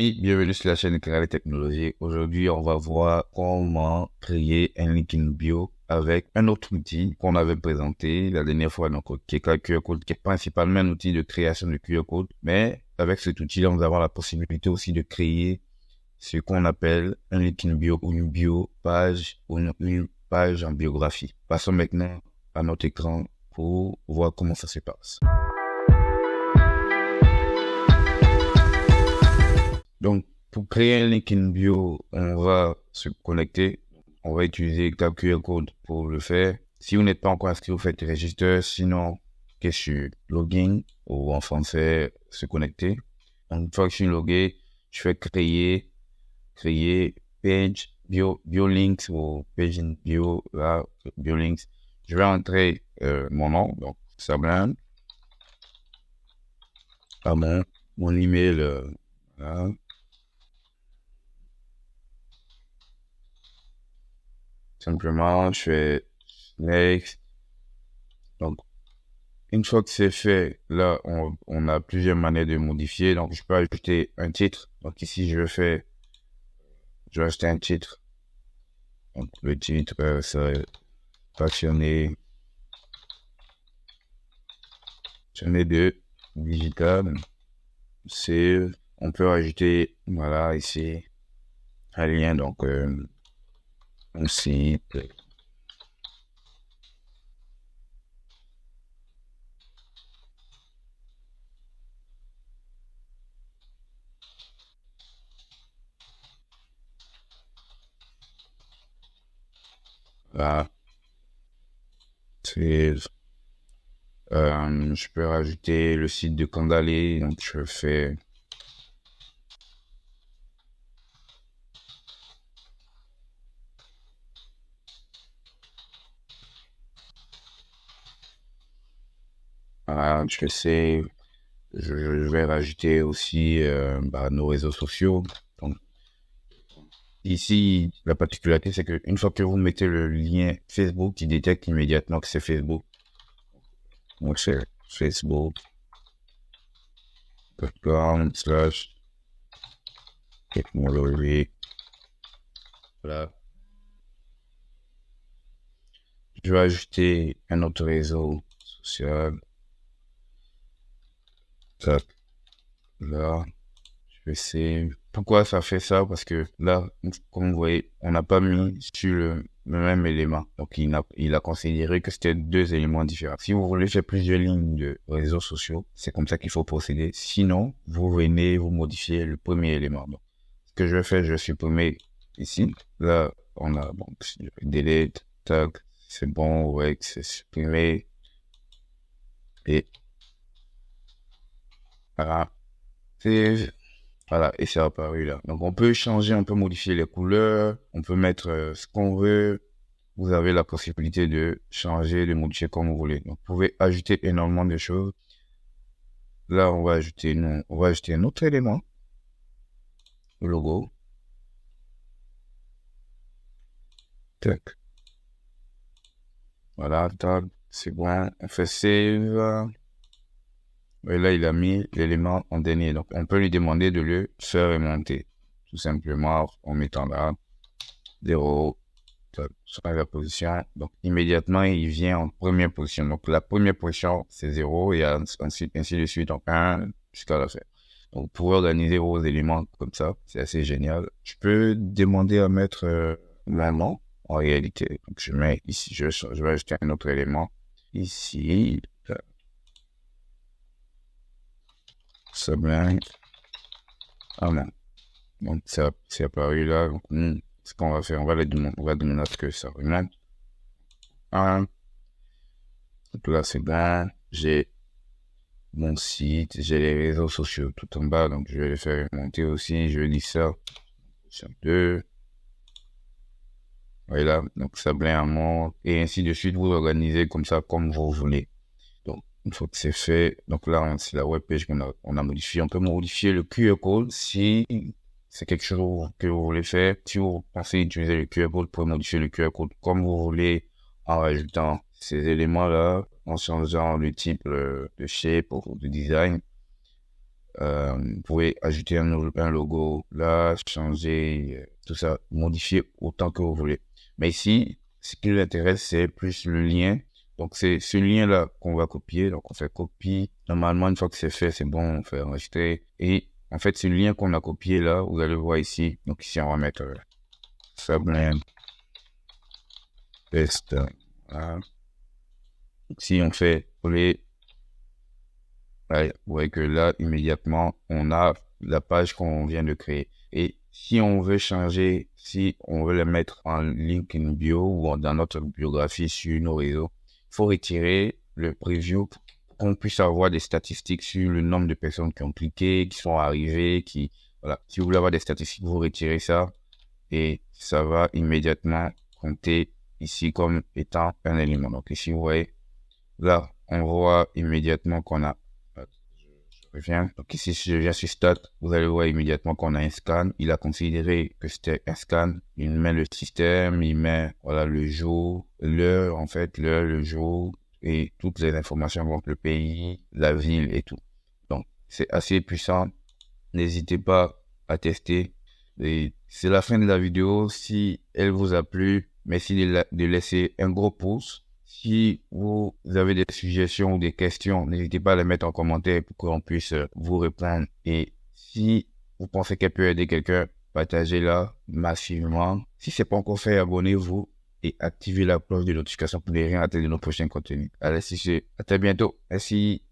Et bienvenue sur la chaîne Canal Technologie. Aujourd'hui, on va voir comment créer un link in bio avec un autre outil qu'on avait présenté la dernière fois, donc, qui est le QR Code, qui est principalement un outil de création de QR Code. Mais avec cet outil-là, nous avons la possibilité aussi de créer ce qu'on appelle un link in bio ou une bio page ou une page en biographie. Passons maintenant à notre écran pour voir comment ça se passe. Donc, pour créer un link in bio, on va se connecter. On va utiliser le QR code pour le faire. Si vous n'êtes pas encore inscrit, vous faites register. Sinon, cliquez sur login ou en français, se connecter. Donc, une fois que je suis logué, je fais créer page BioLinks ou page in bio, là, BioLinks. Je vais entrer mon nom, donc Sablin, mon email, là. Simplement, je fais next. Donc, une fois que c'est fait, là, on a plusieurs manières de modifier. Donc, je peux ajouter un titre. Donc, ici, je vais ajouter un titre. Donc, le titre, c'est passionné de digital. On peut ajouter, voilà, ici, un lien. Donc, un site. Là, c'est, je peux rajouter le site de Candalé. Donc, je fais voilà, je fais save. Je vais rajouter aussi nos réseaux sociaux. Donc, ici, la particularité, c'est qu'une fois que vous mettez le lien Facebook, il détecte immédiatement que c'est Facebook. Donc, c'est facebook.com/technologie. Voilà. Je vais ajouter un autre réseau social. Tac. Là. Je sais pourquoi ça fait ça, parce que là, comme vous voyez, on n'a pas mis sur le même élément. Donc, il a considéré que c'était deux éléments différents. Si vous voulez faire plusieurs lignes de réseaux sociaux, c'est comme ça qu'il faut procéder. Sinon, vous venez, vous modifiez le premier élément. Donc, ce que je vais faire, je vais supprimer ici. Là, on a, bon, delete, tag, c'est bon, ouais, c'est supprimé. Et voilà. Voilà, et c'est apparu là. Donc, on peut changer, on peut modifier les couleurs, on peut mettre ce qu'on veut. Vous avez la possibilité de changer, de modifier comme vous voulez. Donc, vous pouvez ajouter énormément de choses. Là, on va ajouter un autre élément, le logo. Tac. Voilà, tac, c'est bon. On fait save. Et là, il a mis l'élément en dernier. Donc, on peut lui demander de le faire remonter. Tout simplement en mettant là 0. Sur la position. Donc, immédiatement, il vient en première position. Donc, la première position, c'est 0 et ensuite, ainsi de suite, donc 1 jusqu'à la fin. Donc, vous pouvez organiser vos éléments comme ça. C'est assez génial. Je peux demander à mettre mon nom en réalité. Donc, je mets ici, je vais ajouter un autre élément. Ici, Sublime. Ah non. Donc, c'est apparu là. Donc, ce qu'on va faire, on va demander à ce que ça remonte. Donc là, c'est bon. J'ai mon site, j'ai les réseaux sociaux tout en bas. Donc, je vais les faire monter aussi. Je dis ça. Sur 2. Voilà. Donc, ça blinde et ainsi de suite. Vous organisez comme ça, comme vous voulez. Donc, une fois que c'est fait, donc là, c'est la webpage qu'on a modifié. On peut modifier le QR code si c'est quelque chose que vous voulez faire. Si vous pensez utiliser le QR code, vous pouvez modifier le QR code comme vous voulez en rajoutant ces éléments-là, en changeant le type de shape ou de design. Vous pouvez ajouter un logo là, changer tout ça, modifier autant que vous voulez. Mais ici, ce qui nous intéresse, c'est plus le lien. Donc, c'est ce lien-là qu'on va copier. Donc, on fait copie. Normalement, une fois que c'est fait, c'est bon, on fait enregistrer. Et en fait, c'est le lien qu'on a copié là. Vous allez voir ici. Donc, ici, on va mettre Sublime Test. Voilà. Si on fait coller, ouais, vous voyez que là, immédiatement, on a la page qu'on vient de créer. Et si on veut changer, si on veut le mettre en link in bio ou dans notre biographie sur nos réseaux, il faut retirer le preview pour qu'on puisse avoir des statistiques sur le nombre de personnes qui ont cliqué, qui sont arrivées, qui, voilà. Si vous voulez avoir des statistiques, vous retirez ça et ça va immédiatement compter ici comme étant un élément. Donc ici, vous voyez, là, on voit immédiatement qu'on a, je reviens. Donc ici, si je viens sur Stat, vous allez voir immédiatement qu'on a un scan. Il a considéré que c'était un scan. Il met le système, il met, voilà, le jour, l'heure, en fait, l'heure, le jour, et toutes les informations, donc le pays, la ville et tout. Donc, c'est assez puissant. N'hésitez pas à tester. Et c'est la fin de la vidéo. Si elle vous a plu, merci de laisser un gros pouce. Si vous avez des suggestions ou des questions, n'hésitez pas à les mettre en commentaire pour qu'on puisse vous répondre. Et si vous pensez qu'elle peut aider quelqu'un, partagez-la massivement. Si ce n'est pas encore fait, abonnez-vous et activez la cloche de notification pour ne rien rater de nos prochains contenus. Allez, à très bientôt. Merci.